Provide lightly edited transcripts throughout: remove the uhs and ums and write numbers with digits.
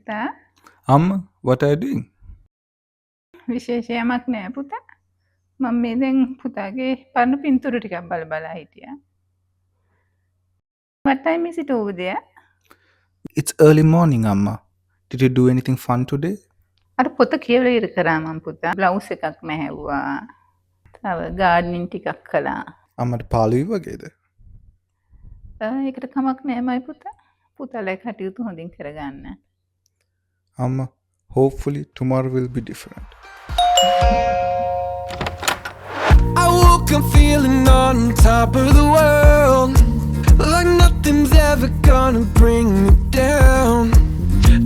පුතා Amma, what are you doing? විශේෂ යමක් නෑ පුතා. මම මේ දැන් පුතාගේ පරණ පින්තූර ටිකක් බලා හිටියා. What time is it over there? It's early morning, Amma. Did you do anything fun today? අර පොත කියවලා ඉවර කරා මම පුතා. බ්ලවුස් එකක් මැහැව්වා. තව ගාඩ්නින් ටිකක් කළා. අම්මට පාළුයි වගේද? ඒකට කමක් නෑ මයි පුතා. පුතාලා කටයුතු හොඳින් කරගන්න. Amma, hopefully tomorrow will be different. I woke up feeling on top of the world, like nothing's ever gonna bring me down.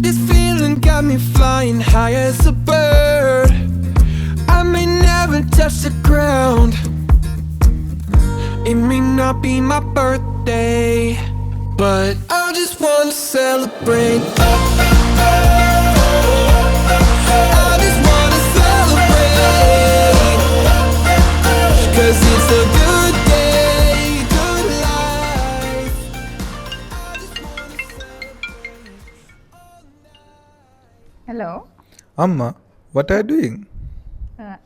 This feeling got me flying high as a bird. I may never touch the ground. It may not be my birthday, but I just wanna celebrate. I just wanna celebrate, 'cause it's a good day, good life. I just wanna celebrate all night. Hello. Amma, what are you doing?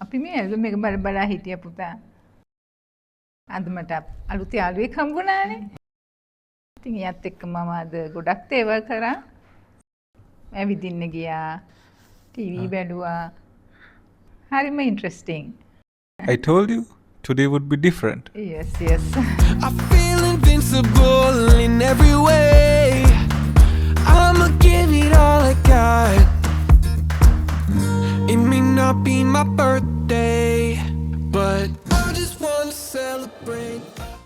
අපි මේ album එක බලා හිටියා පුතා. අද මට අලුත් යාළුවෙක් හම්බුණානේ. ඉතින් එයාත් එක්ක මම අද ගොඩක් දේවල් කරා. ඇවිදින්න ගියා. ටීවී බැලුවා. හරිම interesting. I told you, today would be different. Yes, yes. I feel invincible in every way. I'ma give it all I got. It may not be my birthday,